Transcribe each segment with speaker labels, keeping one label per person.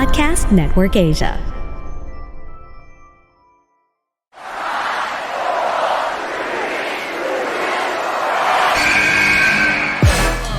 Speaker 1: Podcast Network Asia.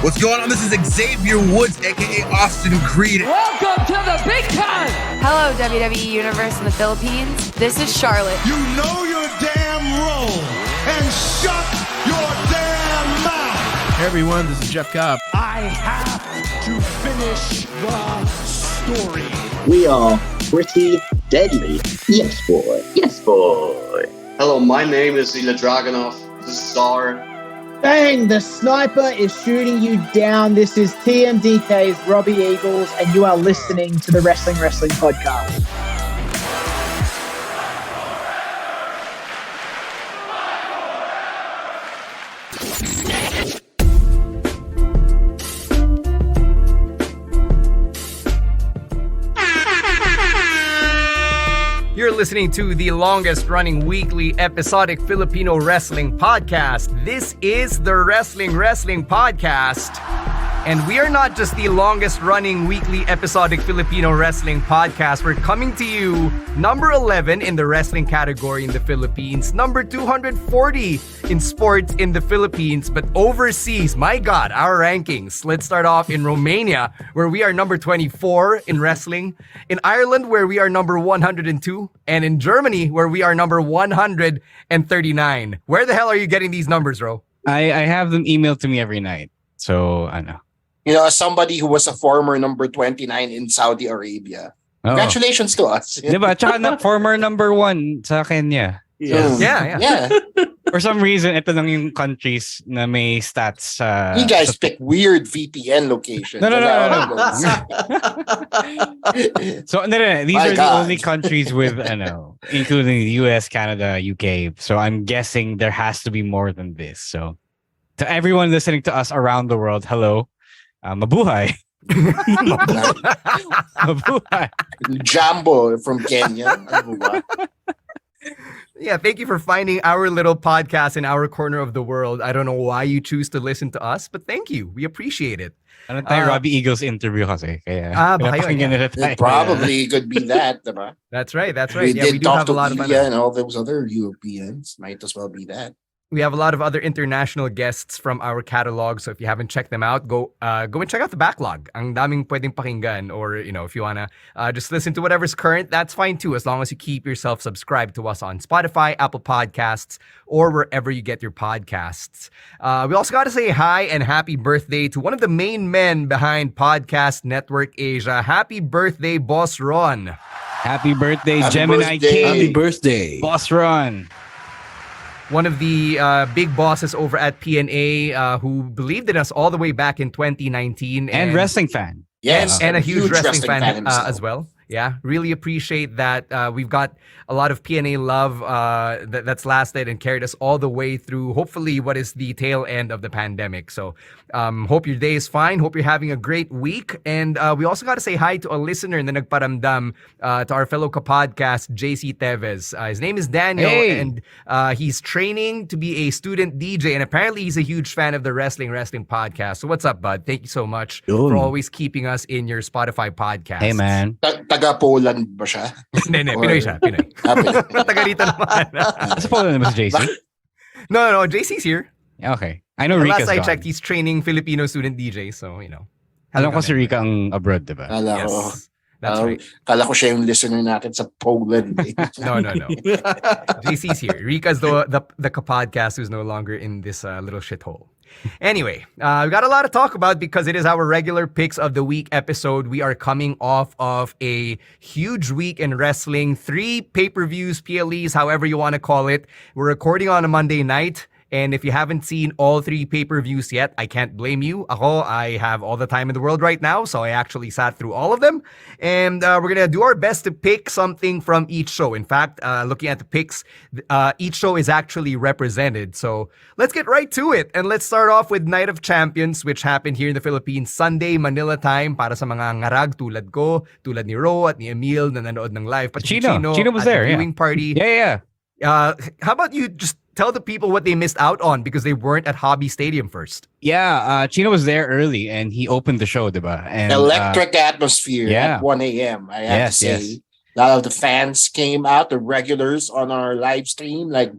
Speaker 2: What's going on? This is Xavier Woods, aka Austin Creed.
Speaker 3: Welcome to the big time!
Speaker 4: Hello, WWE Universe in the Philippines. This is Charlotte.
Speaker 5: You know your damn role and shut your damn mouth.
Speaker 6: Hey everyone, this is Jeff Cobb.
Speaker 5: I have to finish the story.
Speaker 7: We are pretty deadly. Yes, boy. Yes, boy.
Speaker 8: Hello, my name is Ilya Dragunov, the star.
Speaker 9: Bang! The sniper is shooting you down. This is TMDK's Robbie Eagles, and you are listening to the Wrestling Podcast.
Speaker 10: You're listening to the longest-running weekly episodic Filipino wrestling podcast. This is the Wrestling Podcast. And we are not just the longest-running weekly episodic Filipino wrestling podcast. We're coming to you number 11 in the wrestling category in the Philippines, number 240 in sports in the Philippines, but overseas, my God, our rankings. Let's start off in Romania, where we are number 24 in wrestling, in Ireland, where we are number 102, and in Germany, where we are number 139. Where the hell are you getting these numbers, Ro?
Speaker 6: I have them emailed to me every night. So, ano.
Speaker 11: You know, as somebody who was a former number 29 in Saudi Arabia. Congratulations to us.
Speaker 6: Diba? Tsaka former number 1 sa Kenya.
Speaker 10: Yes. Yeah.
Speaker 6: For some reason, ito lang yung countries na may stats.
Speaker 11: You guys pick weird VPN locations.
Speaker 6: No. So, these are the only countries with, including the US, Canada, UK. So, I'm guessing there has to be more than this. So, to everyone listening to us around the world, hello. Mabuhay. Mabuhay.
Speaker 11: Jambo from Kenya.
Speaker 10: Yeah, thank you for finding our little podcast in our corner of the world. I don't know why you choose to listen to us, but thank you. We appreciate it.
Speaker 6: Ano tayo Robbie Eagles interview kasi. Kaya,
Speaker 11: it probably could be that, diba?
Speaker 10: That's right.
Speaker 11: We
Speaker 10: Yeah, we do have a lot of
Speaker 11: and all those other Europeans. Might as well be that.
Speaker 10: We have a lot of other international guests from our catalog, so if you haven't checked them out, go and check out the backlog. Ang daming pwedeng pakinggan, or if you wanna just listen to whatever's current, that's fine too, as long as you keep yourself subscribed to us on Spotify, Apple Podcasts, or wherever you get your podcasts. We also got to say hi and happy birthday to one of the main men behind Podcast Network Asia. Happy birthday, Boss Ron.
Speaker 6: Happy birthday, Gemini King.
Speaker 2: Happy birthday,
Speaker 6: Boss Ron.
Speaker 10: One of the big bosses over at PNA who believed in us all the way back in 2019.
Speaker 6: And wrestling fan.
Speaker 11: Yes.
Speaker 10: And a huge wrestling fan
Speaker 11: himself.
Speaker 10: as well. Yeah, really appreciate that. We've got a lot of PNA love that's lasted and carried us all the way through, hopefully, what is the tail end of the pandemic. So hope your day is fine. Hope you're having a great week. And we also got to say hi to a listener na nagparamdam to our fellow kapodcast, JC Tevez. His name is Daniel, and he's training to be a student DJ. And apparently, he's a huge fan of the Wrestling podcast. So what's up, bud? Thank you so much for always keeping us in your Spotify podcast.
Speaker 6: Hey, man.
Speaker 11: Taga-Poland ba siya?
Speaker 10: Hindi, Pinoy siya. Pinoy. Taga rito naman.
Speaker 6: Sa Poland naman si JC?
Speaker 10: No, JC's here.
Speaker 6: Okay. I know Rika's
Speaker 10: last I
Speaker 6: gone.
Speaker 10: checked, he's training Filipino student DJ, so,
Speaker 6: Alam ko si Rika ang abroad, diba?
Speaker 10: Yes. That's right.
Speaker 11: Kala ko siya yung listener natin sa Poland.
Speaker 10: No. JC's here. Rika's the podcast who's no longer in this little shithole. Anyway, we got a lot to talk about because it is our regular Picks of the Week episode. We are coming off of a huge week in wrestling. 3 pay-per-views, PLEs, however you want to call it. We're recording on a Monday night. And if you haven't seen all 3 pay-per-views yet, I can't blame you. I have all the time in the world right now, so I actually sat through all of them. And we're going to do our best to pick something from each show. In fact, looking at the picks, each show is actually represented. So let's get right to it. And let's start off with Night of Champions, which happened here in the Philippines Sunday, Manila time, para sa mga ngarag tulad ko, tulad ni Ro at ni Emil na nanood ng live. But
Speaker 6: Chino was there,
Speaker 10: viewing party.
Speaker 6: Yeah.
Speaker 10: How about you just tell the people what they missed out on because they weren't at Hobby Stadium first.
Speaker 6: Yeah, Chino was there early and he opened the show, diba? And
Speaker 11: electric atmosphere at 1 a.m. I have to say.
Speaker 6: Yes.
Speaker 11: A lot of the fans came out, the regulars on our live stream, like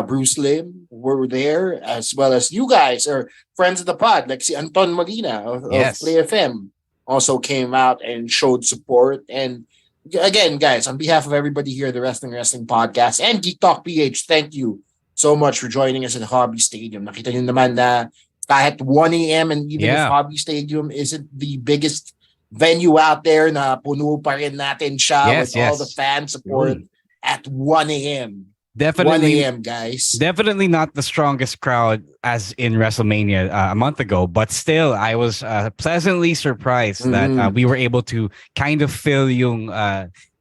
Speaker 11: Bruce Lim were there, as well as you guys are friends of the pod, like si Anton Molina of Play FM also came out and showed support. And again, guys, on behalf of everybody here at the Wrestling Podcast and Geek Talk PH, thank you so much for joining us at Hobby Stadium. Nakita nyo naman na kahit 1 a.m. and even if Hobby Stadium isn't the biggest venue out there, na puno pa rin natin siya with all the fan support at 1 a.m.
Speaker 6: Definitely
Speaker 11: 1 a.m. guys.
Speaker 6: Definitely not the strongest crowd as in WrestleMania a month ago, but still I was pleasantly surprised that we were able to kind of fill yung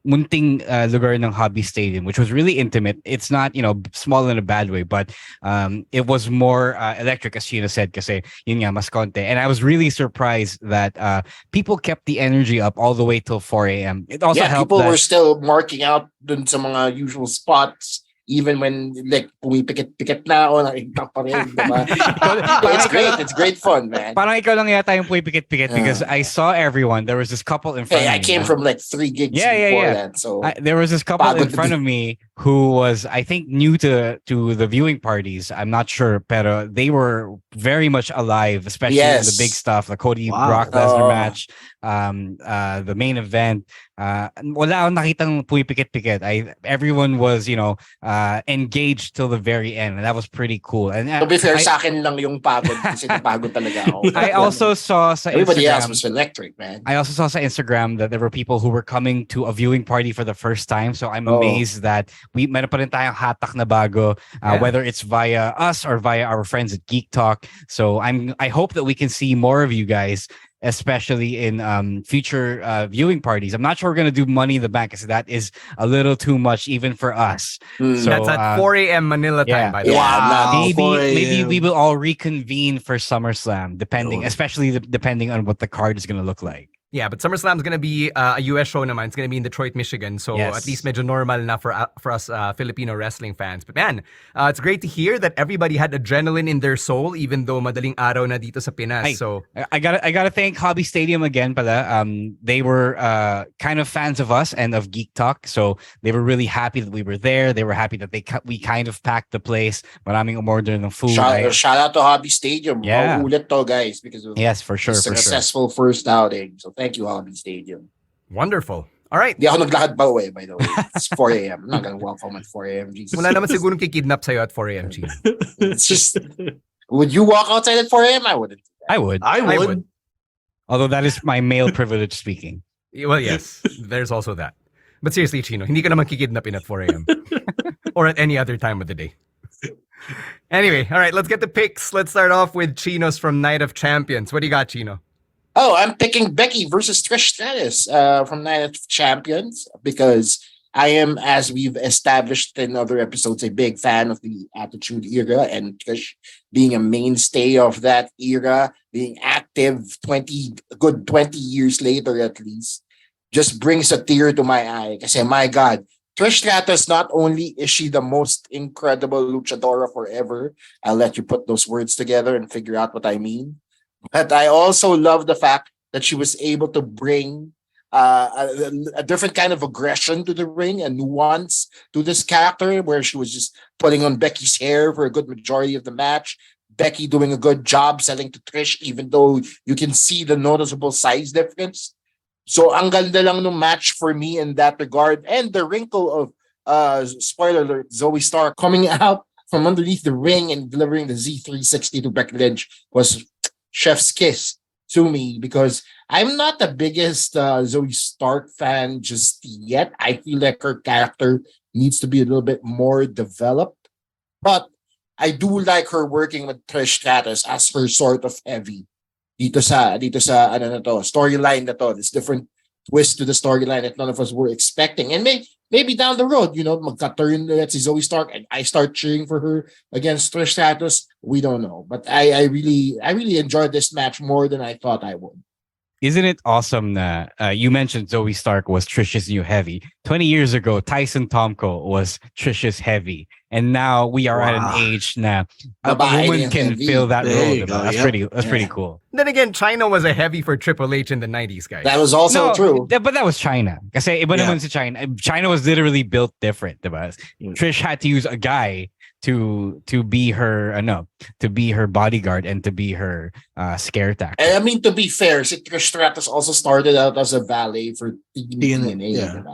Speaker 6: munting lugar ng Hobby Stadium, which was really intimate. It's not, small in a bad way, but it was more electric, as Chino said, kasi yun nga, mas konti. And I was really surprised that people kept the energy up all the way till 4 a.m. It also helped
Speaker 11: people were still marking out dun sa mga usual spots. Even when like pumipikit-pikit na ako, nakikita pa rin, diba? It's great. It's great fun, man.
Speaker 6: Parang ikaw lang yata yung pumipikit-pikit because I saw everyone. There was this couple in front of me.
Speaker 11: I came from like 3 gigs before that. So
Speaker 6: there was this couple in front of me who was, I think, new to the viewing parties. I'm not sure, pero they were very much alive, especially in the big stuff, the Cody Brock Lesnar match, the main event. Wala akong nakitang pumipikit-pikit. Everyone was, engaged till the very end, and that was pretty cool. And
Speaker 11: to be fair, sa akin lang yung pagod kasi napagod talaga ako.
Speaker 6: I also saw sa
Speaker 11: everybody
Speaker 6: Instagram,
Speaker 11: else was electric, man.
Speaker 6: I also saw sa Instagram that there were people who were coming to a viewing party for the first time. So I'm amazed that meron pa rin tayong hatak na bago, whether it's via us or via our friends at Geek Talk. So I hope that we can see more of you guys, especially in future viewing parties. I'm not sure we're going to do Money in the Bank because that is a little too much even for us. So,
Speaker 10: that's at 4 a.m. Manila time, by the way.
Speaker 6: Maybe we will all reconvene for SummerSlam, especially depending on what the card is going to look like.
Speaker 10: Yeah, but SummerSlam is going to be a US show naman. It's going to be in Detroit, Michigan. So at least medyo normal na for us Filipino wrestling fans. But man, it's great to hear that everybody had adrenaline in their soul even though madaling araw na dito sa Pinas.
Speaker 6: I gotta thank Hobby Stadium again pala. They were kind of fans of us and of Geek Talk. So they were really happy that we were there. They were happy that we kind of packed the place. Maraming umorder ng food.
Speaker 11: Shout out to Hobby Stadium.
Speaker 6: Yeah.
Speaker 11: Mauulit to, guys, because of
Speaker 6: for sure.
Speaker 11: Successful first outing. So thank you, Hobby Stadium.
Speaker 10: Wonderful. All right.
Speaker 11: Di ako naglakad pa uwi, by the way. It's 4 a.m. I'm not gonna walk home at 4 a.m. Jesus.
Speaker 10: Wala naman sigurong kikidnap sa'yo at 4 a.m. G.
Speaker 11: It's just, would you walk outside at 4 a.m.? I wouldn't.
Speaker 6: I would. Although that is my male privilege speaking.
Speaker 10: Well, yes. There's also that. But seriously, Chino, hindi ka naman kikidnapin at 4 a.m. or at any other time of the day. Anyway, all right, let's get the picks. Let's start off with Chino's from Night of Champions. What do you got, Chino?
Speaker 11: Oh, I'm picking Becky versus Trish Stratus from Night of Champions because I am, as we've established in other episodes, a big fan of the Attitude Era and Trish being a mainstay of that era, being active 20 years later at least, just brings a tear to my eye. Kasi my God, Trish Stratus, not only is she the most incredible luchadora forever, I'll let you put those words together and figure out what I mean. But I also love the fact that she was able to bring a different kind of aggression to the ring, a nuance to this character where she was just putting on Becky's hair for a good majority of the match. Becky doing a good job selling to Trish, even though you can see the noticeable size difference. So ang ganda lang ng match for me in that regard. And the wrinkle of, spoiler alert, Zoe Stark coming out from underneath the ring and delivering the Z360 to Becky Lynch was chef's kiss to me because I'm not the biggest Zoe Stark fan just yet. I feel like her character needs to be a little bit more developed. But I do like her working with Trish Stratus as her sort of heavy. Dito sa storyline na to, this different twist to the storyline that none of us were expecting. And maybe down the road, magka-turn let's see Zoe Stark and I start cheering for her against Trish Stratus. We don't know. But I really enjoyed this match more than I thought I would.
Speaker 6: Isn't it awesome that you mentioned Zoe Stark was Trish's new heavy? 20 years ago, Tyson Tomko was Trish's heavy. And now we are at an age now a woman can fill that role. That's pretty cool.
Speaker 10: Then again, China was a heavy for Triple H in the 90s, guys.
Speaker 11: That was also true.
Speaker 6: But that was China. Kasi iba naman si China. China was literally built different, diba? Trish had to use a guy to be her to be her bodyguard and to be her scare tactic.
Speaker 11: I mean, to be fair, si Trish Stratus also started out as a valet for TNA.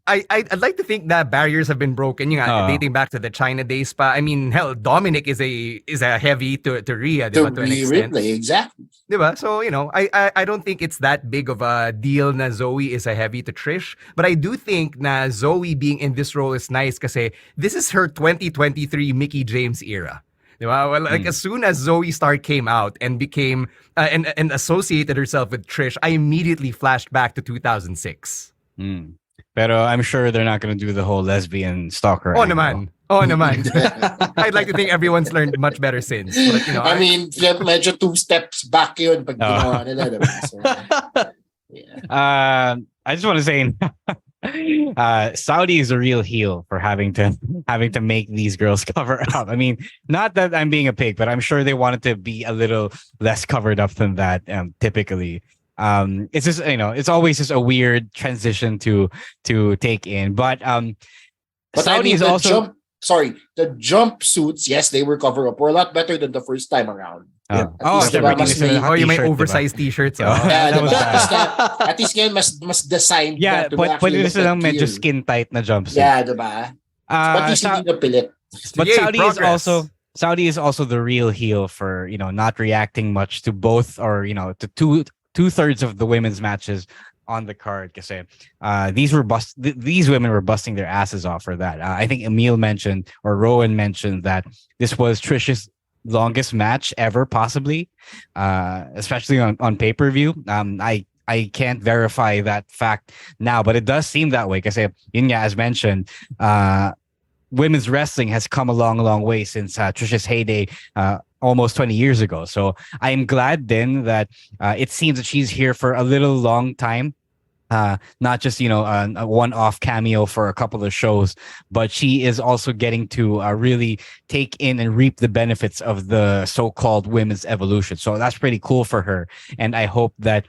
Speaker 10: I'd like to think that barriers have been broken. Dating back to the China days pa. I mean, hell, Dominic is a heavy to Rhea, diba, to an extent.
Speaker 11: Ripley, exactly.
Speaker 10: Diba? So, I don't think it's that big of a deal na Zoe is a heavy to Trish. But I do think na Zoe being in this role is nice kasi this is her 2023 Mickey James era. Diba? Well, as soon as Zoe Stark came out and became and associated herself with Trish, I immediately flashed back to 2006.
Speaker 6: Pero I'm sure they're not going to do the whole lesbian stalker.
Speaker 10: Oh, naman. I'd like to think everyone's learned much better since. But,
Speaker 11: I mean, medyo 2 steps back yun pag ginawa nila. So,
Speaker 6: I just want to say, Saudi is a real heel for having to make these girls cover up. I mean, not that I'm being a pig, but I'm sure they wanted to be a little less covered up than that. Typically. It's just it's always just a weird transition to take in, but
Speaker 11: Saudi is also the jumpsuits, yes, they were cover up, were a lot better than the first time around.
Speaker 10: You may oversized t-shirts.
Speaker 11: At least ngayon mas designed.
Speaker 6: Yeah, but it's lang medyo skin tight na jumpsuit.
Speaker 11: Yeah, diba? But hindi na pilit.
Speaker 6: But Saudi is also the real heel for not reacting much to both or to two-thirds of the women's matches on the card. Kasi these women were busting their asses off for that. I think Emile mentioned or Rowan mentioned that this was Trish's longest match ever, possibly, especially on pay-per-view. I can't verify that fact now, but it does seem that way. Kasi yun nga, as mentioned, women's wrestling has come a long way since Trish's heyday almost 20 years ago. So I'm glad then that it seems that she's here for a little long time. Not just, a one-off cameo for a couple of shows, but she is also getting to really take in and reap the benefits of the so-called women's evolution. So that's pretty cool for her. And I hope that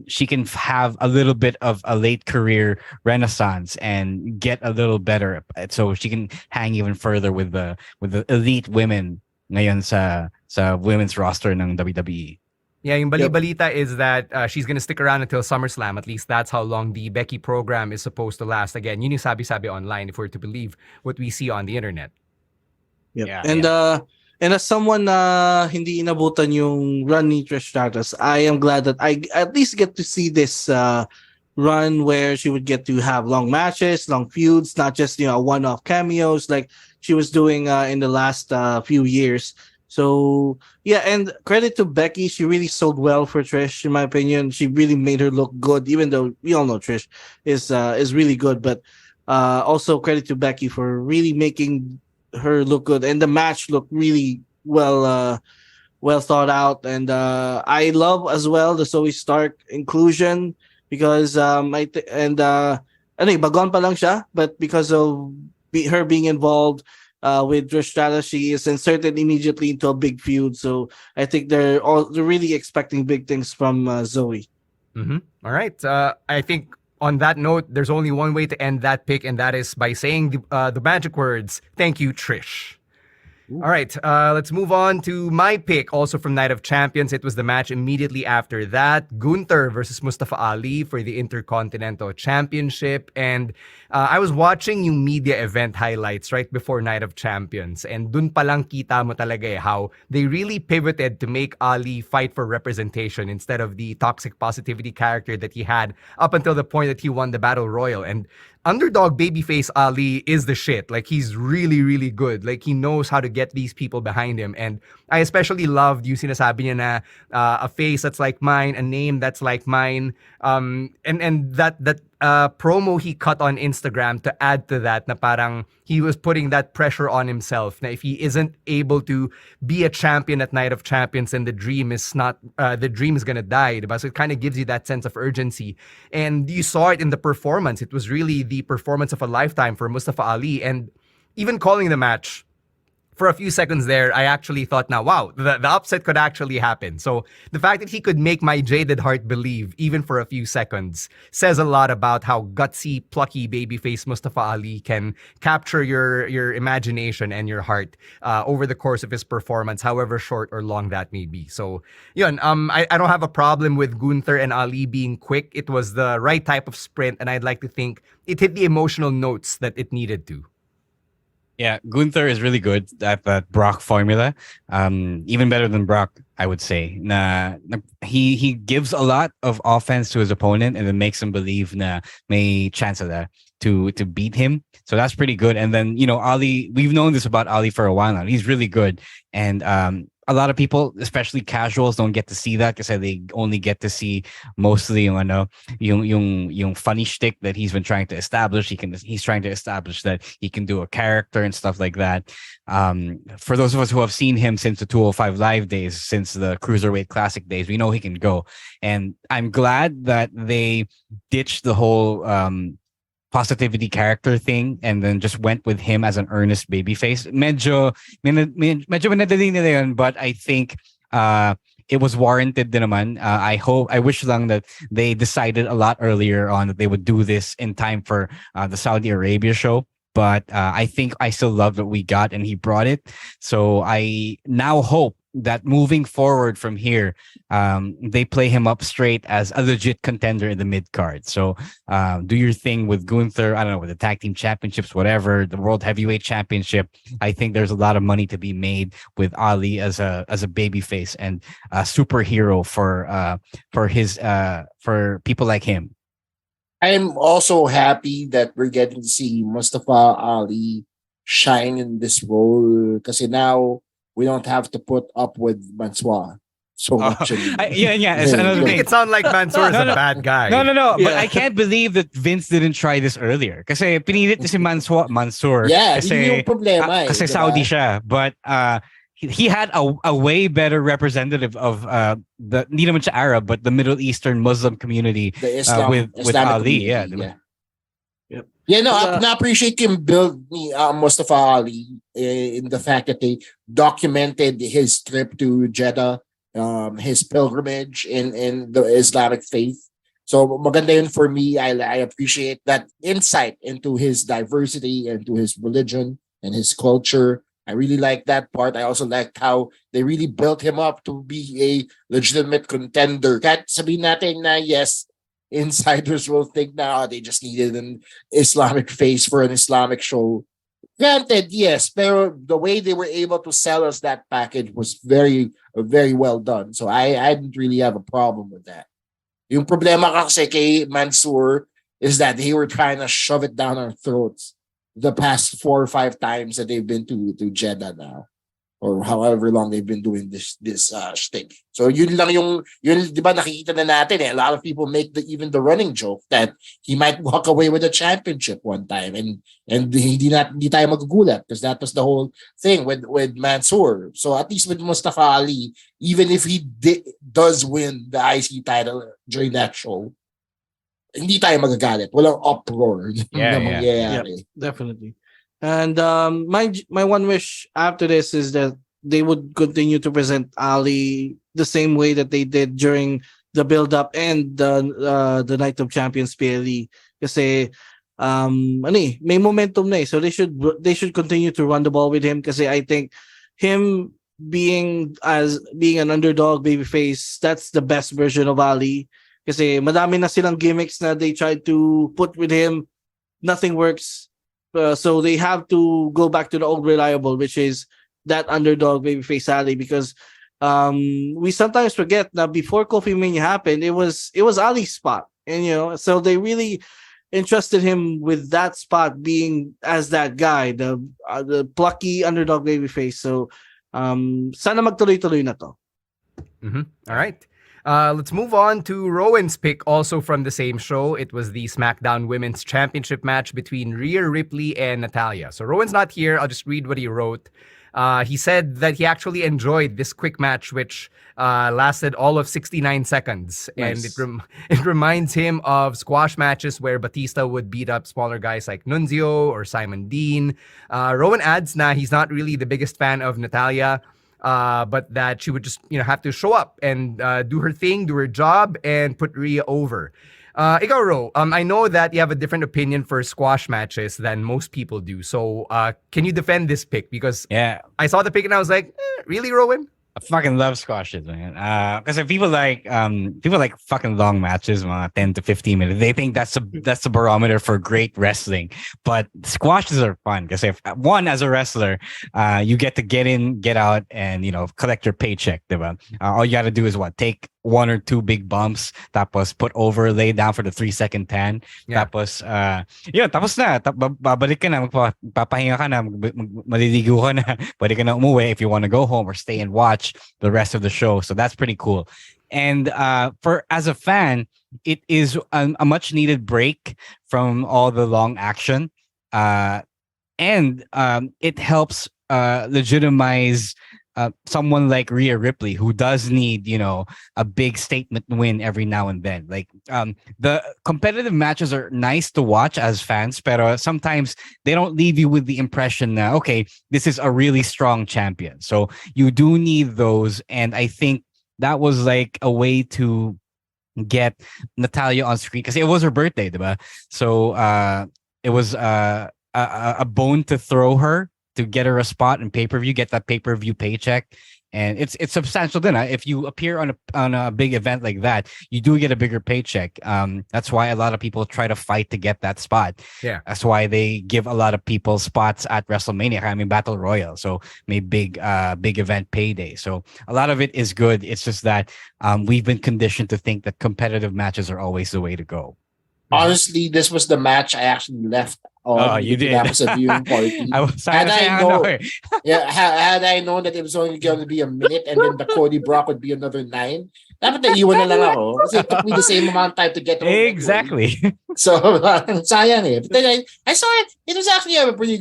Speaker 6: she can have a little bit of a late career renaissance and get a little better so she can hang even further with the elite women ngayon sa women's roster ng WWE.
Speaker 10: Yeah, yung balita is that she's gonna stick around until SummerSlam. At least that's how long the Becky program is supposed to last. Again, yun yung sabi online if we're to believe what we see on the internet.
Speaker 1: Yep. Yeah, and as someone hindi inabutan yung run ni Trish Stratus, I am glad that I at least get to see this run where she would get to have long matches, long feuds, not just one-off cameos like she was doing in the last few years. So yeah, and credit to Becky, she really sold well for Trish. In my opinion, she really made her look good. Even though we all know Trish is really good, but also credit to Becky for really making her look good, and the match looked really well thought out. And I love as well the Zoe Stark inclusion because bagon pa lang siya, but because of her being involved with Trish Stratus, she is inserted immediately into a big feud. So I think they're really expecting big things from Zoe.
Speaker 10: Mm-hmm. All right. I think on that note, there's only one way to end that pick, and that is by saying the magic words, "Thank you, Trish." All right, let's move on to my pick, also from Night of Champions. It was the match immediately after that. Gunther versus Mustafa Ali for the Intercontinental Championship. And I was watching yung media event highlights right before Night of Champions. And dun palang kita mo talaga how they really pivoted to make Ali fight for representation instead of the toxic positivity character that he had up until the point that he won the Battle Royal. And underdog babyface Ali is the shit. Like, he's really, really good. Like, he knows how to get these people behind him. And I especially loved yung sinasabi niya na a face that's like mine, a name that's like mine. And that promo he cut on Instagram to add to that, na parang he was putting that pressure on himself. Now, if he isn't able to be a champion at Night of Champions, then the dream is gonna die. Diba? So it kind of gives you that sense of urgency. And you saw it in the performance. It was really the performance of a lifetime for Mustafa Ali. And even calling the match, for a few seconds there, I actually thought, now, wow, the upset could actually happen. So the fact that he could make my jaded heart believe, even for a few seconds, says a lot about how gutsy, plucky babyface Mustafa Ali can capture your imagination and your heart over the course of his performance, however short or long that may be. So, yun, I don't have a problem with Gunther and Ali being quick. It was the right type of sprint, and I'd like to think it hit the emotional notes that it needed to.
Speaker 6: Yeah, Gunther is really good at that Brock formula. Even better than Brock, I would say. He gives a lot of offense to his opponent and then makes him believe na may chance to beat him. So that's pretty good. And then, Ali, we've known this about Ali for a while now. He's really good. And a lot of people, especially casuals, don't get to see that because they only get to see mostly yung funny shtick that he's been trying to establish. He's trying to establish that he can do a character and stuff like that. For those of us who have seen him since the 205 Live days, since the Cruiserweight Classic days, we know he can go. And I'm glad that they ditched the whole positivity character thing and then just went with him as an earnest babyface. Medyo minadali nila yun, but I think it was warranted din naman. I wish lang that they decided a lot earlier on that they would do this in time for the Saudi Arabia show. But I think I still love what we got and he brought it. So I now hope that moving forward from here, they play him up straight as a legit contender in the mid card. So do your thing with Gunther, I don't know, with the tag team championships, whatever, the World Heavyweight Championship. I think there's a lot of money to be made with Ali as a babyface and a superhero for people like him.
Speaker 11: I'm also happy that we're getting to see Mustafa Ali shine in this role because now we don't have to put up with Mansoor so much.
Speaker 6: It's another thing.
Speaker 10: Make it sound like Mansoor is a bad guy.
Speaker 6: No. Yeah. But I can't believe that Vince didn't try this earlier. Kasi pinilit si Mansoor.
Speaker 11: Yeah,
Speaker 6: kasi,
Speaker 11: yung problema
Speaker 6: kasi Saudi siya. But he had a way better representative of the hindi naman siya Arab, but the Middle Eastern Muslim community with Ali. Yeah.
Speaker 11: Yep. Yeah, no, I appreciate him build Mustafa Ali in the fact that they documented his trip to Jeddah, his pilgrimage in the Islamic faith. So maganda yun for me. I appreciate that insight into his diversity, into his religion and his culture. I really like that part. I also liked how they really built him up to be a legitimate contender. Kahit sabihin natin na yes, insiders will think now they just needed an Islamic face for an Islamic show. Granted, yes, pero the way they were able to sell us that package was very, very well done. So I didn't really have a problem with that. Yung problema kasi kay Mansoor is that they were trying to shove it down our throats the past 4 or 5 times that they've been to Jeddah now, or however long they've been doing this shtick. So yun lang yung di ba nakikita na natin a lot of people make even the running joke that he might walk away with a championship one time and hindi tayo magugulat because that was the whole thing with Mansoor. So at least with Mustafa Ali, even if he does win the IC title during that show, hindi tayo magagalit. Walang uproar.
Speaker 1: Yeah, definitely. And my one wish after this is that they would continue to present Ali the same way that they did during the build-up and the Night of Champions PLE. Kasi may momentum na eh. So they should continue to run the ball with him kasi I think him being an underdog babyface, that's the best version of Ali. Kasi madami na silang gimmicks na they tried to put with him. Nothing works. So they have to go back to the old reliable, which is that underdog babyface Ali, because we sometimes forget that before Kofi Mania happened, it was Ali's spot. And so they really entrusted him with that spot being as that guy, the plucky underdog babyface. So sana magtuloy-tuloy na to.
Speaker 10: All right. Let's move on to Rowan's pick, also from the same show. It was the SmackDown Women's Championship match between Rhea Ripley and Natalya. So Rowan's not here. I'll just read what he wrote. He said that he actually enjoyed this quick match, which lasted all of 69 seconds.
Speaker 1: Nice.
Speaker 10: And it reminds him of squash matches where Batista would beat up smaller guys like Nunzio or Simon Dean. Rowan adds he's not really the biggest fan of Natalya, but that she would just have to show up and do her thing, do her job, and put Rhea over. Ikaw, Ro, I know that you have a different opinion for squash matches than most people do. So can you defend this pick? Because I saw the pick and I was like, really, Rowan?
Speaker 6: I fucking love squashes, man. Because people like fucking long matches, 10 to 15 minutes. They think that's the barometer for great wrestling. But squashes are fun because if one, as a wrestler, you get to get in, get out, and collect your paycheck, diba? All you got to do is take one or two big bumps, tapos put over, lay down for the 3-second tan, tapos tapos na, babalik ka na, magpapahinga ka na, maliligo ka na, pwede ka na umuwi if you want to go home or stay and watch the rest of the show. So that's pretty cool. And as a fan, it is a much needed break from all the long action, and it helps legitimize someone like Rhea Ripley, who does need, a big statement win every now and then. Like the competitive matches are nice to watch as fans, but sometimes they don't leave you with the impression that, okay, this is a really strong champion. So you do need those. And I think that was like a way to get Natalya on screen because it was her birthday, diba? So it was a bone to throw her, to get her a spot in pay-per-view, get that pay-per-view paycheck. And it's substantial then. If you appear on a big event like that, you do get a bigger paycheck. That's why a lot of people try to fight to get that spot.
Speaker 10: Yeah.
Speaker 6: That's why they give a lot of people spots at WrestleMania. I mean, Battle Royal. So maybe big event payday. So a lot of it is good. It's just that we've been conditioned to think that competitive matches are always the way to go.
Speaker 11: Honestly, this was the match I actually left on.
Speaker 6: Oh, you did.
Speaker 11: That was a viewing party. Had I known that it was only going to be a minute and then the Cody Brock would be another 9, dapat naiwan na lang ako. Kasi it took me the same amount of time to get home.
Speaker 6: Exactly.
Speaker 11: So, sayang eh. But then I saw it. It was actually a pretty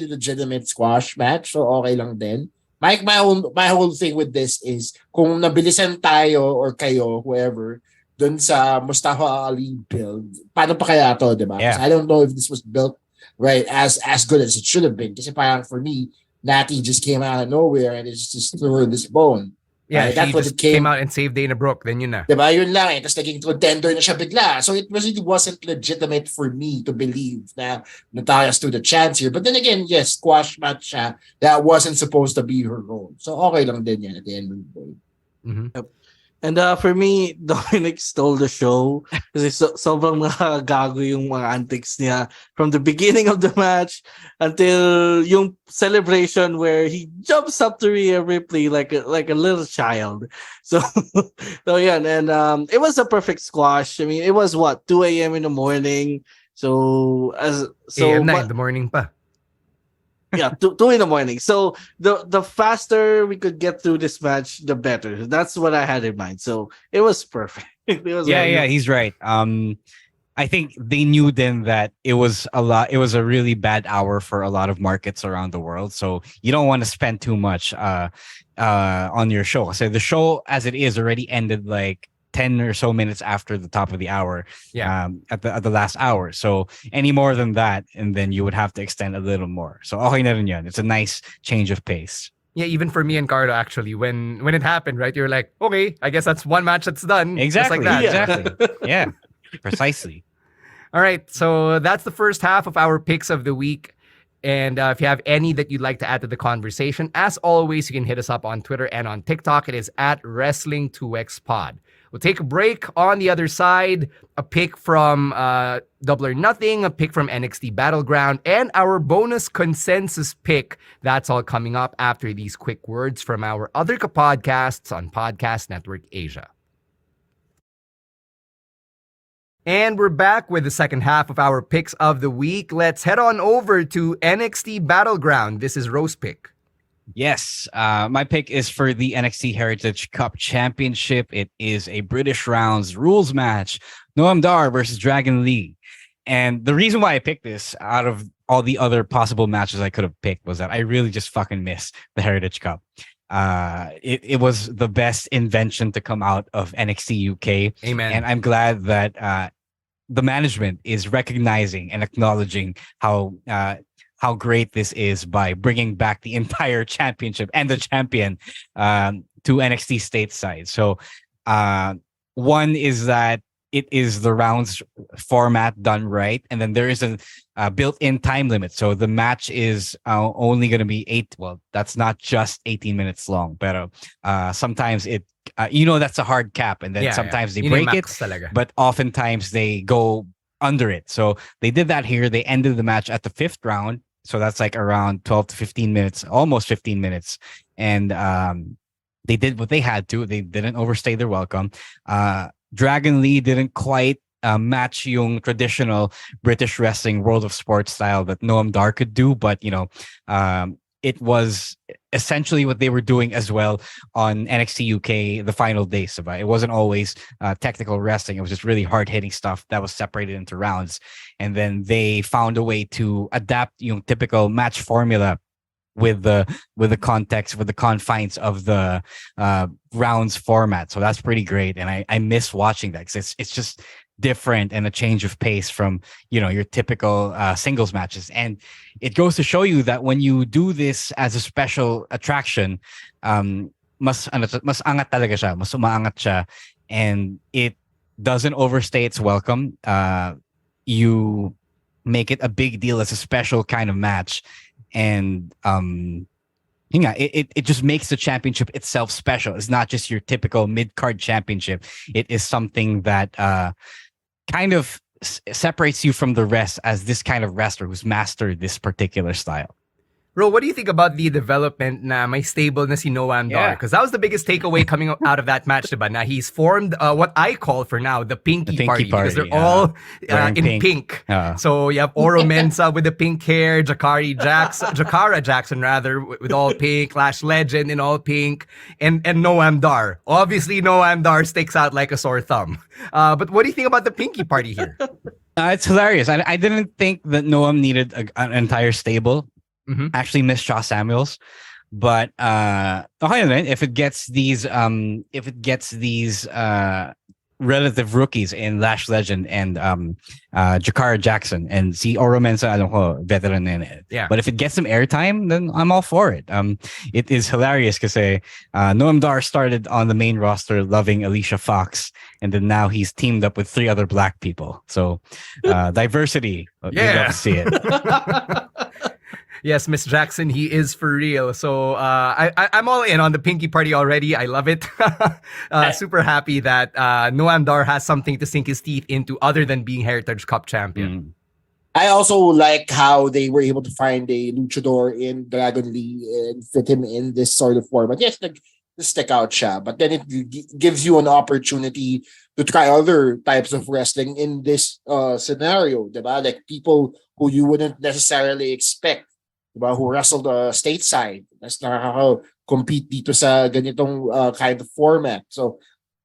Speaker 11: legitimate squash match. So, okay lang din. My whole thing with this is kung nabilisan tayo or kayo, whoever, dun sa Mustafa Ali build, paano pa kaya to, diba?
Speaker 6: Yeah.
Speaker 11: I don't know if this was built right as good as it should have been. Kasi parang for me, Natty just came out of nowhere and it's just threw her this bone.
Speaker 10: Yeah, that's what it came out and saved Dana Brooke, then yun na.
Speaker 11: Diba? Yun lang eh. Tapos naging contender na siya bigla. So it really wasn't legitimate for me to believe na Natalya stood a chance here. But then again, yes, squash match siya. That wasn't supposed to be her role. So okay lang din yan at the end of the day.
Speaker 10: Mm-hmm.
Speaker 1: Yep. And for me, Dominic stole the show kasi sobrang nakagago yung mga antics niya from the beginning of the match until yung celebration where he jumps up to Rhea Ripley like a little child. So yeah, and it was a perfect squash. I mean, it was 2 a.m. in the morning. So
Speaker 10: AM na in the morning pa.
Speaker 1: Yeah, 2 in the morning. So the faster we could get through this match, the better. That's what I had in mind. So it was perfect.
Speaker 6: He's right. I think they knew then that it was a really bad hour for a lot of markets around the world. So you don't want to spend too much on your show. So the show as it is already ended like 10 or so minutes after the top of the hour, at the last hour. So any more than that, and then you would have to extend a little more. So okay na rin yun. It's a nice change of pace.
Speaker 10: Yeah, even for me and Carlo, actually, when it happened, right, you're like, okay, I guess that's one match that's done.
Speaker 6: Exactly.
Speaker 10: Just like that.
Speaker 6: Exactly. Yeah, precisely.
Speaker 10: All right, so that's the first half of our picks of the week. And if you have any that you'd like to add to the conversation, as always, you can hit us up on Twitter and on TikTok. It is at Wrestling2XPod. We'll take a break. On the other side, a pick from Double or Nothing, a pick from NXT Battleground, and our bonus consensus pick. That's all coming up after these quick words from our other podcasts on Podcast Network Asia. And we're back with the second half of our picks of the week. Let's head on over to NXT Battleground. This is Rose Pick.
Speaker 6: Yes, my pick is for the NXT Heritage Cup Championship. It is a British rounds rules match. Noam Dar versus Dragon Lee. And the reason why I picked this out of all the other possible matches I could have picked was that I really just fucking miss the Heritage Cup. It was the best invention to come out of NXT UK.
Speaker 10: Amen.
Speaker 6: And I'm glad that the management is recognizing and acknowledging how great this is by bringing back the entire championship and the champion to NXT stateside. So one is that it is the rounds format done right, and then there is a built-in time limit. So the match is only going to be 8. Well, that's not just 18 minutes long, but sometimes it, that's a hard cap, and then sometimes they break it.
Speaker 10: Talaga.
Speaker 6: But oftentimes they go under it. So they did that here. They ended the match at the 5th round. So that's like around 12 to 15 minutes, almost 15 minutes. And they did what they had to. They didn't overstay their welcome. Dragon Lee didn't quite match yung traditional British wrestling World of Sports style that Noam Dar could do. But, it was essentially what they were doing as well on NXT UK the final day. So it wasn't always technical wrestling. It was just really hard-hitting stuff that was separated into rounds. And then they found a way to adapt yung typical match formula with the context, with the confines of the rounds format. So that's pretty great. And I miss watching that because it's just different and a change of pace from your typical singles matches. And it goes to show you that when you do this as a special attraction, mas angat talaga siya, mas umaangat siya, and it doesn't overstay its welcome. You make it a big deal as a special kind of match, and it just makes the championship itself special. It's not just your typical mid-card championship. It is something that kind of separates you from the rest as this kind of wrestler who's mastered this particular style.
Speaker 10: Bro, what do you think about the development na may stable na si Noam Dar? Because that was the biggest takeaway coming out of that match, diba? Na he's formed what I call for now the Pinky Party, because they're all in pink. So you have Oro Mensah with the pink hair, Jakara Jackson rather, with all pink, Lash Legend in all pink, and Noam Dar. Obviously, Noam Dar sticks out like a sore thumb. But what do you think about the Pinky Party here?
Speaker 6: It's hilarious. I didn't think that Noam needed an entire stable. Actually miss Shaw Samuels, but if it gets these relative rookies in Lash Legend and Jakara Jackson, and see Oro Mensah, veteran in it. Yeah. But if it gets some airtime, then I'm all for it. It is hilarious because Noam Dar started on the main roster loving Alicia Fox, and then now he's teamed up with 3 other black people. So diversity. You love to see it.
Speaker 10: Yes, Miss Jackson, he is for real. So I'm all in on the Pinky Party already. I love it. Super happy that Noam Dar has something to sink his teeth into other than being Heritage Cup champion.
Speaker 11: I also like how they were able to find a luchador in Dragon Lee and fit him in this sort of format. Yes, the stick out siya, but then it gives you an opportunity to try other types of wrestling in this scenario, diba? Like people who you wouldn't necessarily expect, diba, who wrestled stateside. That's nakaka-compete dito sa ganitong kind of format. So,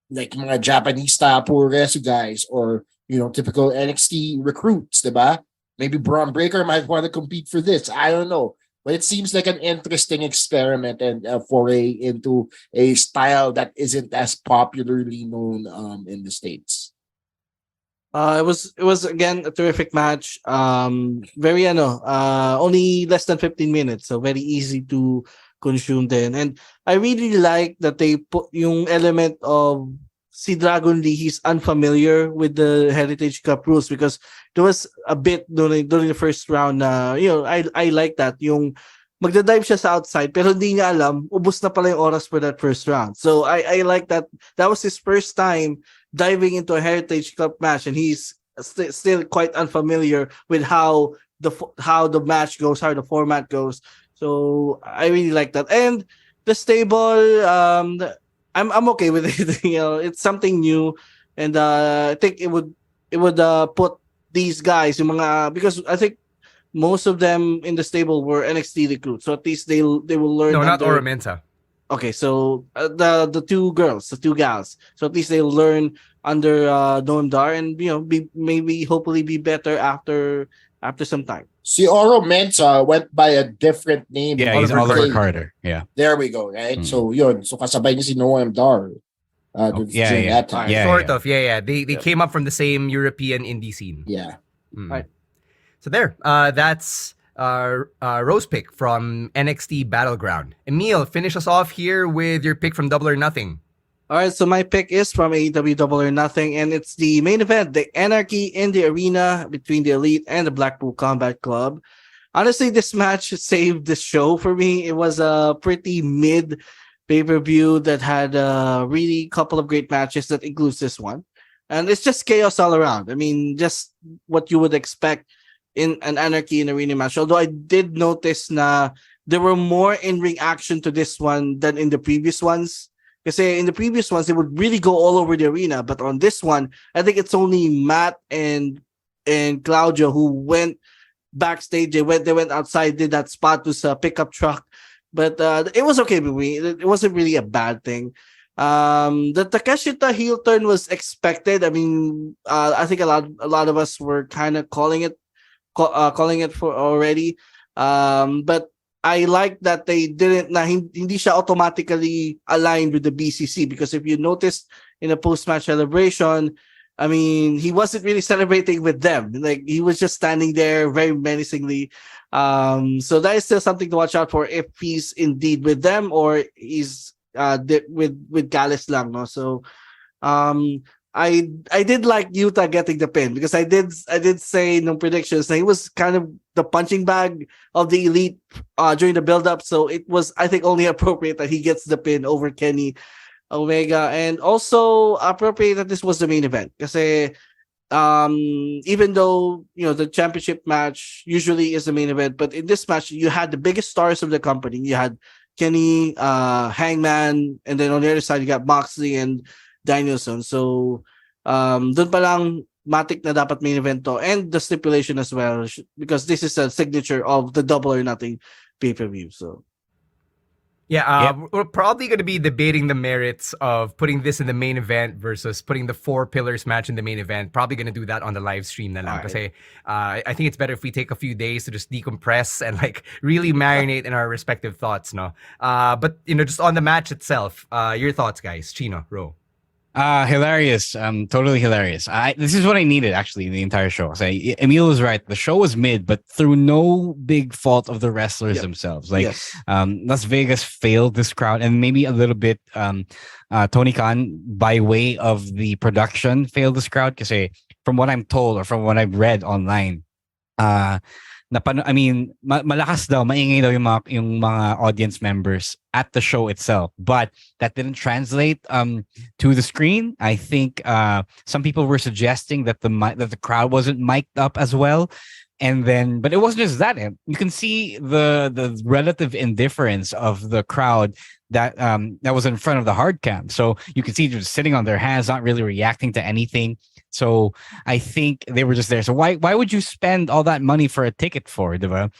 Speaker 11: like mga Japanese style puro-resu guys, or typical NXT recruits, diba? Maybe Braun Breaker might want to compete for this. I don't know. But it seems like an interesting experiment and a foray into a style that isn't as popularly known in the States.
Speaker 1: It was again a terrific match. Very only less than 15 minutes, so very easy to consume then. And I really like that they put yung element of si Dragon Lee, he's unfamiliar with the Heritage Cup rules, because there was a bit during the first round I like that yung magda-dive siya sa outside pero hindi niya alam ubos na pala yung oras for that first round. So I like that. That was his first time diving into a Heritage Cup match, and he's still quite unfamiliar with how the match goes, how the format goes. So I really like that. And the stable, I'm okay with it. It's something new, and I think it would put these guys, yung mga, because I think most of them in the stable were NXT recruits. So at least they will learn.
Speaker 10: No, not Araminta.
Speaker 1: Okay, so the two girls, the two gals. So at least they'll learn under Noam and hopefully be better after some time.
Speaker 11: Si Oro Mensa went by a different name.
Speaker 6: Yeah, he's Oliver Carter. Yeah.
Speaker 11: There we go, right? So yun. So kasabay niya si Noam Dar. That time.
Speaker 10: Sort of. They came up from the same European indie scene.
Speaker 11: Yeah.
Speaker 1: Right.
Speaker 10: So there. That's Rose pick from NXT Battleground. Emile, finish us off here with your pick from Double or Nothing.
Speaker 1: All right, so my pick is from AEW Double or Nothing, and it's the main event, the Anarchy in the Arena between the Elite and the Blackpool Combat Club. Honestly, this match saved the show for me. It was a pretty mid pay-per-view that had a really couple of great matches that includes this one. And it's just chaos all around. I mean, just what you would expect in an Anarchy in Arena match. Although I did notice na there were more in-ring action to this one than in the previous ones. Because in the previous ones, they would really go all over the arena. But on this one, I think it's only Matt and Claudio who went backstage. They went outside, did that spot with a pickup truck. But it was okay with me. It wasn't really a bad thing. The Takeshita heel turn was expected. I mean, I think a lot of us were kind of calling it for already. But I like that they didn't hindi siya automatically aligned with the BCC, because if you noticed in a post-match celebration, I mean, he wasn't really celebrating with them. Like, he was just standing there very menacingly. So that is still something to watch out for, if he's indeed with them or he's with Gallus lang, no? So I did like Yuta getting the pin, because I did say in the predictions that he was kind of the punching bag of the Elite during the build-up. So it was, I think, only appropriate that he gets the pin over Kenny Omega, and also appropriate that this was the main event. Because even though the championship match usually is the main event, but in this match you had the biggest stars of the company. You had Kenny, Hangman, and then on the other side you got Moxley and Danielson. So dun pa lang matik na dapat main event to, and the stipulation as well, because this is a signature of the Double or Nothing pay-per-view. So
Speaker 10: we're probably going to be debating the merits of putting this in the main event versus putting the 4 pillars match in the main event. Probably going to do that on the live stream na lang. Kasi I think it's better if we take a few days to just decompress and like really marinate in our respective thoughts, no? But just on the match itself, your thoughts, guys. Chino, Ro.
Speaker 6: Hilarious. Totally hilarious. This is what I needed, actually, in the entire show. So Emile was right. The show was mid, but through no big fault of the wrestlers themselves. Like, Las Vegas failed this crowd, and maybe a little bit Tony Khan, by way of the production, failed this crowd. Kasi from what I'm told, or from what I've read online, malakas daw, maingay daw yung mga audience members at the show itself, but that didn't translate to the screen. I think some people were suggesting that the crowd wasn't mic'd up as well, but it wasn't just that. You can see the relative indifference of the crowd that was in front of the hard cam. So you can see just sitting on their hands, not really reacting to anything. So I think they were just there. So why would you spend all that money for a ticket for, diba?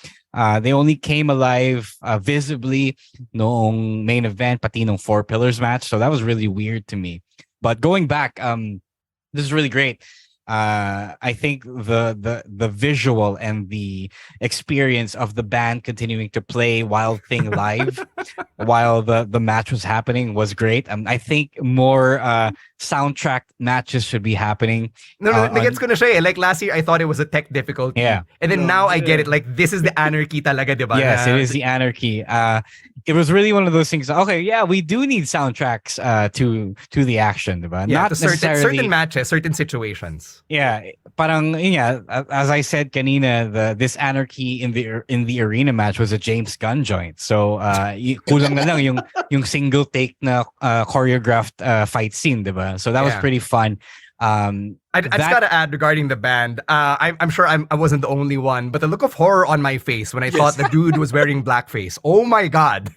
Speaker 6: They only came alive visibly noong main event, pati nung 4 pillars match. So that was really weird to me. But going back, this is really great. I think the visual and the experience of the band continuing to play Wild Thing live while the match was happening was great. I think more soundtrack matches should be happening.
Speaker 10: Gets ko na siya. Like last year, I thought it was a tech difficulty.
Speaker 6: Yeah.
Speaker 10: And then now I get it. Like, this is the Anarchy talaga, diba?
Speaker 6: Yes, it is the Anarchy. It was really one of those things. Okay, yeah, we do need soundtracks to the action, diba?
Speaker 10: Yeah,
Speaker 6: not
Speaker 10: to
Speaker 6: necessarily
Speaker 10: certain matches, certain situations.
Speaker 6: Yeah, parang as I said kanina, this Anarchy in the arena match was a James Gunn joint. So kulang na lang yung single take na choreographed fight scene, diba? So that was pretty fun.
Speaker 10: I just gotta add regarding the band. I'm sure I wasn't the only one, but the look of horror on my face when I thought the dude was wearing blackface. Oh my god!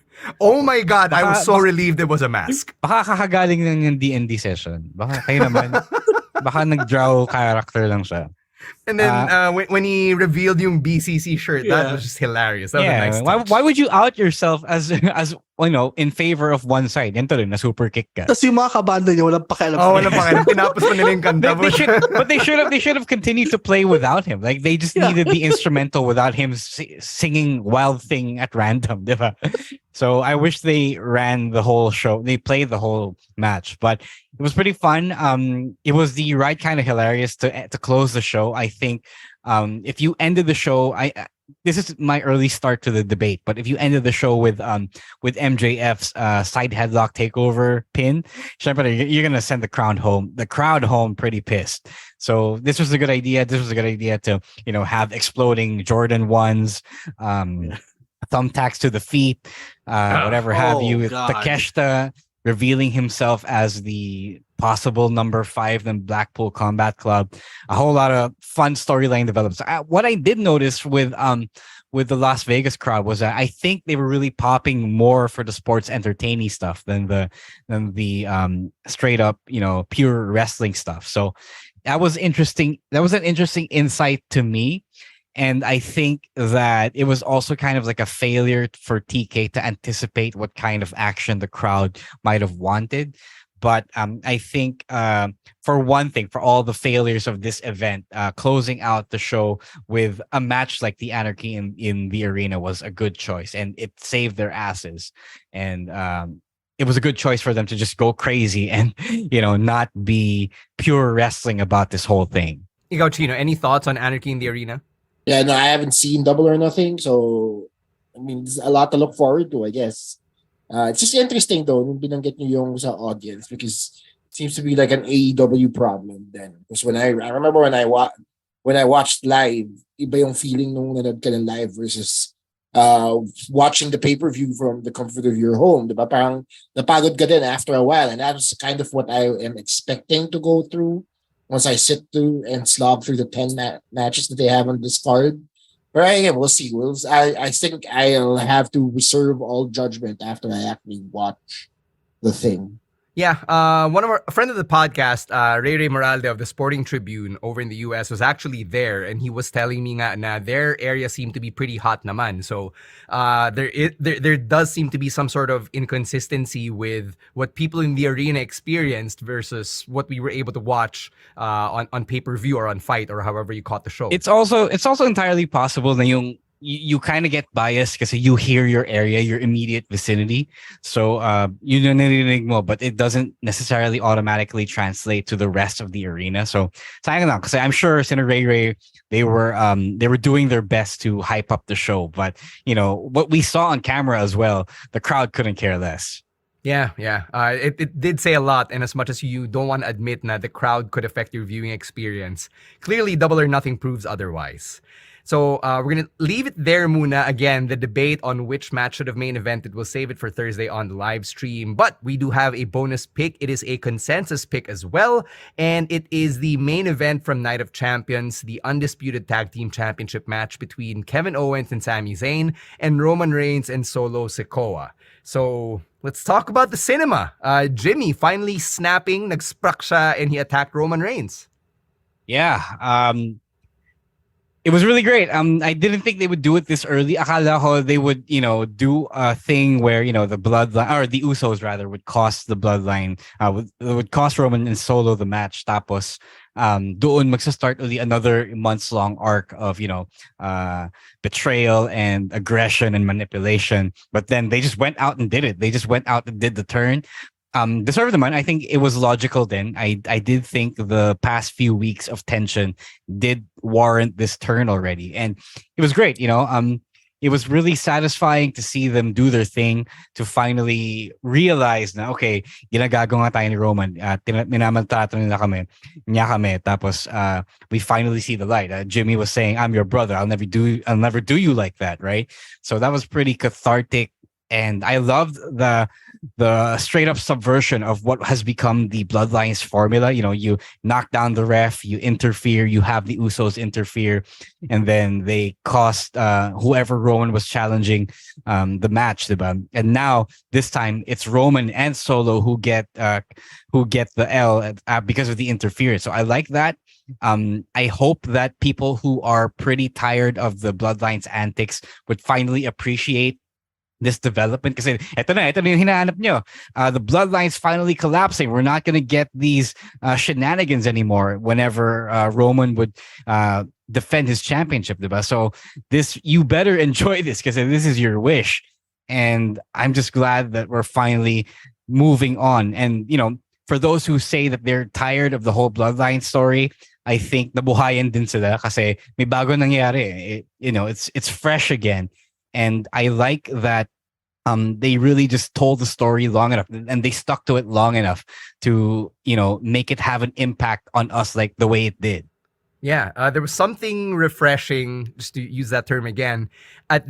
Speaker 10: I was so relieved it was a mask.
Speaker 6: Baka kakagaling ng D&D session. Baka kayo naman. Baka nag-draw character lang siya.
Speaker 10: And then when he revealed yung BCC shirt, that was just hilarious. That was a nice touch.
Speaker 6: Why would you out yourself as in favor of one side? Ito rin, na super kick ka.
Speaker 1: Tapos yung mga kabanda niya, walang pakialam.
Speaker 10: Walang pakialam. Tinapos pa nila yung kanta.
Speaker 6: But they should have continued to play without him. Like, they just needed the instrumental without him singing Wild Thing at random, diba? So I wish they ran the whole show. They played the whole match, but it was pretty fun. It was the right kind of hilarious to close the show. I think if you ended the show, this is my early start to the debate, but if you ended the show with MJF's side headlock takeover pin, you're gonna send the crowd home pretty pissed. So this was a good idea. This was a good idea to have exploding Jordan 1s, thumbtacks to the feet, whatever have you. Takeshita revealing himself as the possible number 5 in Blackpool Combat Club. A whole lot of fun storyline developments. What I did notice with the Las Vegas crowd was that I think they were really popping more for the sports entertaining stuff than the straight up pure wrestling stuff. So that was interesting. That was an interesting insight to me. And I think that it was also kind of like a failure for TK to anticipate what kind of action the crowd might have wanted. But I think for one thing, for all the failures of this event, closing out the show with a match like the Anarchy in the arena was a good choice, and it saved their asses. And it was a good choice for them to just go crazy and not be pure wrestling about this whole thing.
Speaker 10: Ikaw, Chino, any thoughts on Anarchy in the arena?
Speaker 11: Yeah, no, I haven't seen Double or Nothing, so I mean, there's a lot to look forward to, I guess. It's just interesting though, nung binanggit niyo yung sa audience, because it seems to be like an AEW problem then. Because when I remember when I watched live, iba yung feeling nung nanood ka ng live versus watching the pay-per-view from the comfort of your home. Diba? Parang napagod ka din after a while, and that was kind of what I am expecting to go through once I sit through and slog through the 10 matches that they have on this card. But we'll see. I think I'll have to reserve all judgment after I actually watch the thing.
Speaker 10: Yeah, a friend of the podcast, Ray Moralde of the Sporting Tribune over in the US was actually there, and he was telling me nga na their area seemed to be pretty hot naman. So there does seem to be some sort of inconsistency with what people in the arena experienced versus what we were able to watch on pay-per-view or on Fight or however you caught the show.
Speaker 6: It's also entirely possible na you kind of get biased because you hear your area, your immediate vicinity. So you narinig mo, but it doesn't necessarily automatically translate to the rest of the arena. So sayang lang, kasi I'm sure Sina Ray they were doing their best to hype up the show, but what we saw on camera as well, the crowd couldn't care less.
Speaker 10: Yeah. It did say a lot, and as much as you don't want to admit that the crowd could affect your viewing experience, clearly Double or Nothing proves otherwise. So we're going to leave it there muna. Again, the debate on which match should have main evented, we'll save it for Thursday on the live stream. But we do have a bonus pick. It is a consensus pick as well. And it is the main event from Night of Champions, the Undisputed Tag Team Championship match between Kevin Owens and Sami Zayn and Roman Reigns and Solo Sikoa. So let's talk about the cinema. Jimmy finally snapping, nag-sprak siya, and he attacked Roman Reigns.
Speaker 6: Yeah, it was really great. I didn't think they would do it this early. Akala ko they would, do a thing where, the bloodline, or the Usos rather, would cost the bloodline, would cost Roman and Solo the match. Tapos, doon magsa-start uli another months-long arc of, betrayal and aggression and manipulation. But then they just went out and did it. They just went out and did the turn. Deserve the money. I think it was logical then. I did think the past few weeks of tension did warrant this turn already. And it was great, it was really satisfying to see them do their thing, to finally realize na, okay, ginagago nga tayo ni Roman. Minamaltrato nila kami. Niya kami. Tapos, we finally see the light. Jimmy was saying, I'm your brother. I'll never do you like that, right? So that was pretty cathartic. And I loved the straight up subversion of what has become the Bloodlines formula. You knock down the ref, you interfere, you have the Usos interfere, and then they cost whoever Roman was challenging the match. Diba? And now this time it's Roman and Solo who get the L because of the interference. So I like that. I hope that people who are pretty tired of the Bloodline's antics would finally appreciate this development, kasi ito na yung hinahanap nyo. The Bloodline's finally collapsing. We're not going to get these shenanigans anymore whenever Roman would defend his championship, diba? So you better enjoy this because this is your wish. And I'm just glad that we're finally moving on. And, for those who say that they're tired of the whole Bloodline story, I think nabuhayan din sila kasi may bago nangyari. It's fresh again. And I like that they really just told the story long enough and they stuck to it long enough to, make it have an impact on us like the way it did.
Speaker 10: Yeah, there was something refreshing, just to use that term again, at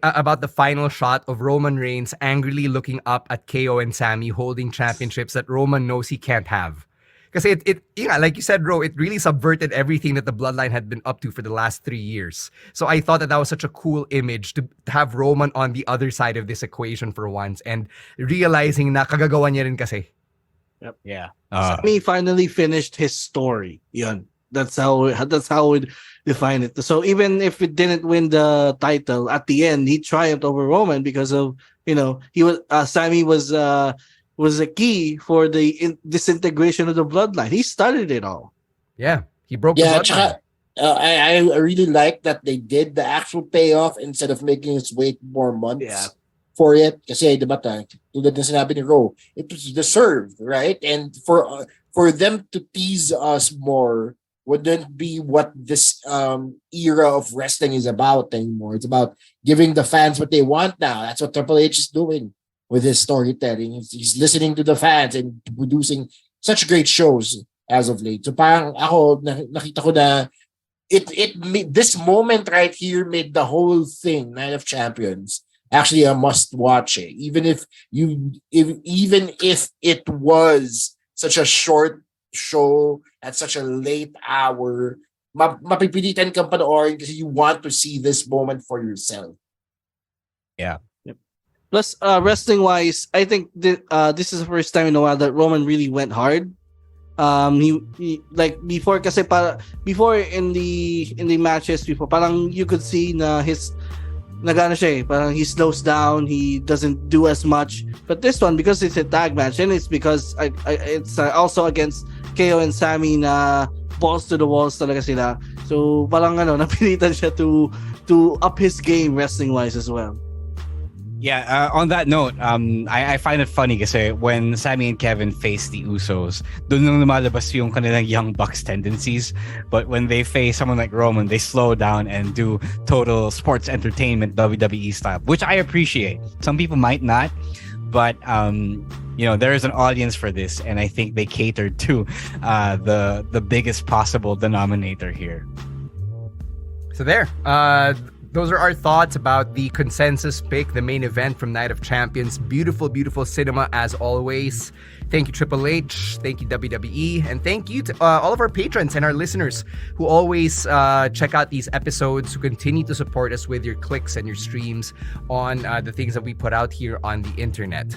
Speaker 10: about the final shot of Roman Reigns angrily looking up at KO and Sami holding championships that Roman knows he can't have. Because it like you said, Ro, it really subverted everything that the Bloodline had been up to for the last 3 years. So I thought that was such a cool image to have Roman on the other side of this equation for once and realizing na kagagawa niya rin kasi.
Speaker 1: Yep.
Speaker 6: Yeah.
Speaker 1: Sami finally finished his story. Yun. That's how we'd define it. So even if it didn't win the title at the end, he triumphed over Roman because of Sami was a key for the disintegration of the Bloodline. He started it all.
Speaker 10: Yeah, he broke the Bloodline.
Speaker 11: I really like that they did the actual payoff instead of making us wait more months for it. Kasi diba tulad ng sinabi ni Ro, it was deserved, right? And for them to tease us more wouldn't be what this era of wrestling is about anymore. It's about giving the fans what they want now. That's what Triple H is doing with his storytelling. He's listening to the fans and producing such great shows as of late. So parang ako, nakita ko na this moment right here made the whole thing, Night of Champions, actually a must-watch. Even if it was such a short show at such a late hour, mapipilitan kang panoorin kasi you want to see this moment for yourself.
Speaker 6: Yeah.
Speaker 1: Yep. Plus, wrestling-wise, I think this is the first time in a while that Roman really went hard. He like before in the matches before, parang you could see na nagana siya, parang he slows down, he doesn't do as much. But this one, because it's a tag match and it's because it's also against KO and Sami na balls to the walls talaga sila. So parang napilitan siya to up his game wrestling wise as well.
Speaker 6: Yeah, on that note, I find it funny kasi when Sami and Kevin face the Usos, dun nung lumalabas yung kanilang young bucks tendencies. But when they face someone like Roman, they slow down and do total sports entertainment WWE style, which I appreciate. Some people might not, but there is an audience for this, and I think they catered to the biggest possible denominator here.
Speaker 10: So there. Those are our thoughts about the consensus pick, the main event from Night of Champions. Beautiful, beautiful cinema as always. Thank you, Triple H. Thank you, WWE. And thank you to all of our patrons and our listeners who always check out these episodes, who continue to support us with your clicks and your streams on the things that we put out here on the internet.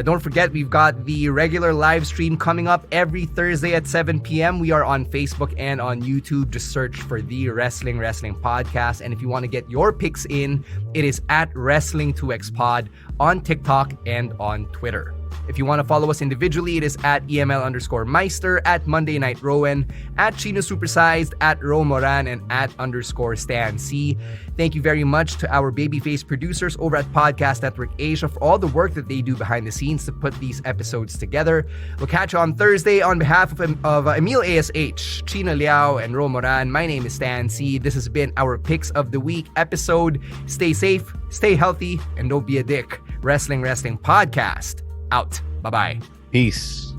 Speaker 10: Don't forget, we've got the regular live stream coming up every Thursday at 7 p.m. We are on Facebook and on YouTube. Just search for the Wrestling Podcast. And if you want to get your picks in, it is at Wrestling2XPod on TikTok and on Twitter. If you want to follow us individually, it is at EML_Meister, at Monday Night Rowan, at Chino Supersized, at Ro Moran, and at _Stan C. Thank you very much to our babyface producers over at Podcast Network Asia for all the work that they do behind the scenes to put these episodes together. We'll catch you on Thursday. On behalf of Emil ASH, Chino Liao, and Ro Moran, my name is Stan C. This has been our Picks of the Week episode. Stay safe, stay healthy, and don't be a dick. Wrestling Podcast. Out. Bye-bye.
Speaker 6: Peace.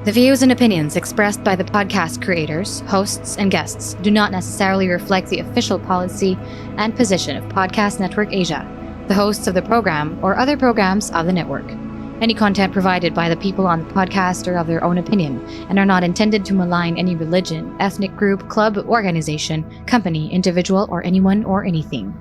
Speaker 12: The views and opinions expressed by the podcast creators, hosts, and guests do not necessarily reflect the official policy and position of Podcast Network Asia, the hosts of the program, or other programs of the network. Any content provided by the people on the podcast are of their own opinion and are not intended to malign any religion, ethnic group, club, organization, company, individual, or anyone or anything.